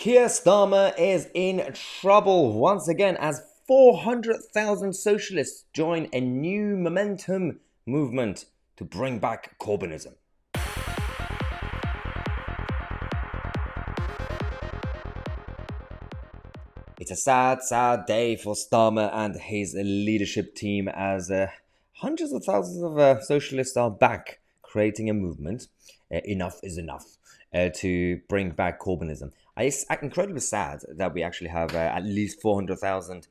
Keir Starmer is in trouble once again as 400,000 socialists join a new momentum movement to bring back Corbynism. It's a sad, sad day for Starmer and his leadership team as hundreds of thousands of socialists are back creating a movement. Enough is enough to bring back Corbynism. It's incredibly sad that we actually have at least 400,000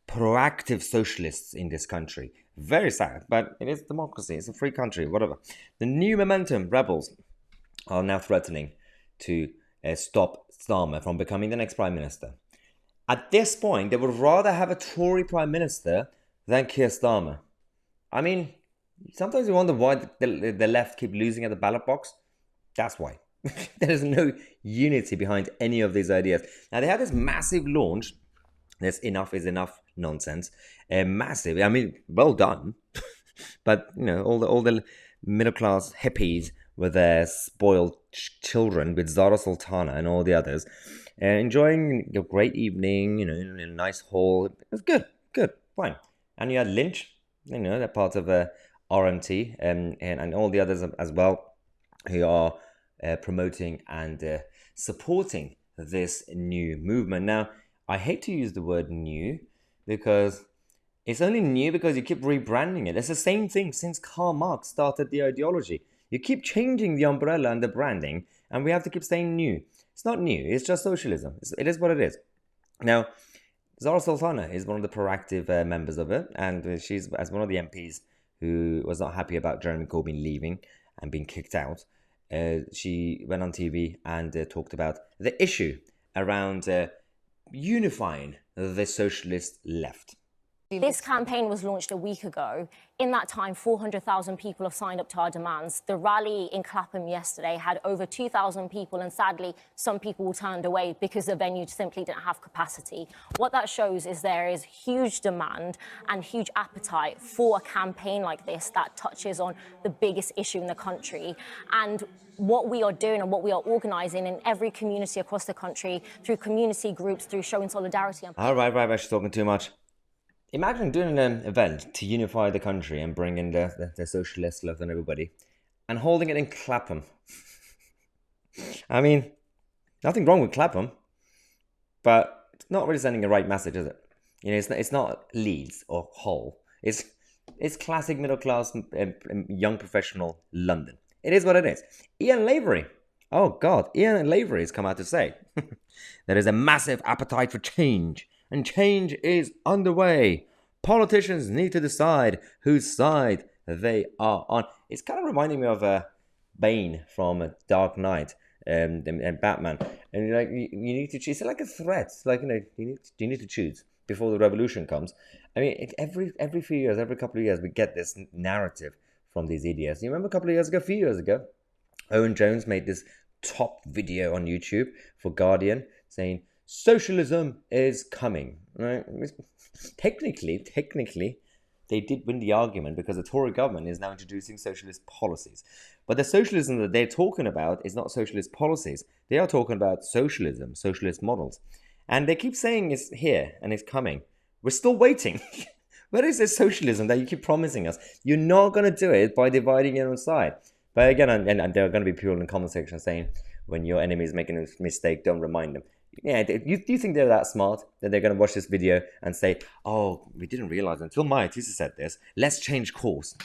proactive socialists in this country. Very sad, but it is democracy. It's a free country, whatever. The new momentum rebels are now threatening to stop Starmer from becoming the next prime minister. At this point, they would rather have a Tory prime minister than Keir Starmer. I mean, sometimes you wonder why the left keep losing at the ballot box. That's why. There is no unity behind any of these ideas. Now, they had this massive launch. This enough is enough nonsense. Massive. I mean, well done. But, you know, all the middle-class hippies with their spoiled children with Zara Sultana and all the others, enjoying a great evening, you know, in a nice hall. It was good, fine. And you had Lynch, you know, they're part of RMT, and all the others as well, who are promoting and supporting this new movement. Now, I hate to use the word new because it's only new because you keep rebranding it. It's the same thing since Karl Marx started the ideology. You keep changing the umbrella and the branding, and we have to keep saying new. It's not new. It's just socialism. It is what it is. Now, Zara Sultana is one of the proactive members of it, and she's as one of the MPs who was not happy about Jeremy Corbyn leaving and being kicked out. She went on TV and talked about the issue around unifying the socialist left. This campaign was launched a week ago. In that time, 400,000 people have signed up to our demands. The rally in Clapham yesterday had over 2,000 people, and sadly, some people turned away because the venue simply didn't have capacity. What that shows is there is huge demand and huge appetite for a campaign like this that touches on the biggest issue in the country. And what we are doing and what we are organising in every community across the country, through community groups, through showing solidarity. All right, she's talking too much. Imagine doing an event to unify the country and bring in the socialist left and everybody, and holding it in Clapham. I mean, nothing wrong with Clapham, but it's not really sending the right message, is it? You know, it's not Leeds or Hull. It's classic middle class young professional London. It is what it is. Ian Lavery. Oh God, Ian Lavery has come out to say there is a massive appetite for change. And change is underway. Politicians need to decide whose side they are on. It's kind of reminding me of Bane from Dark Knight and Batman. And you're like, you need to choose. It's like a threat. It's like, you know, you need to choose before the revolution comes. I mean, every few years, every couple of years, we get this narrative from these idiots. You remember a few years ago, Owen Jones made this top video on YouTube for Guardian saying, socialism is coming, right? Technically, they did win the argument because the Tory government is now introducing socialist policies. But the socialism that they're talking about is not socialist policies. They are talking about socialism, socialist models. And they keep saying it's here and it's coming. We're still waiting. Where is this socialism that you keep promising us? You're not going to do it by dividing your own side. But again, and there are going to be people in the comment section saying, when your enemy is making a mistake, don't remind them. Yeah, do you think they're that smart that they're going to watch this video and say, oh, we didn't realize until Maya Tousi said this, let's change course.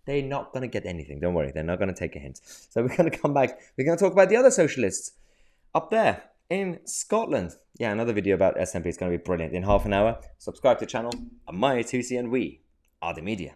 They're not going to get anything. Don't worry. They're not going to take a hint. So we're going to come back. We're going to talk about the other socialists up there in Scotland. Yeah, another video about SNP is going to be brilliant in half an hour. Subscribe to the channel. I'm Maya Tousi and we are the media.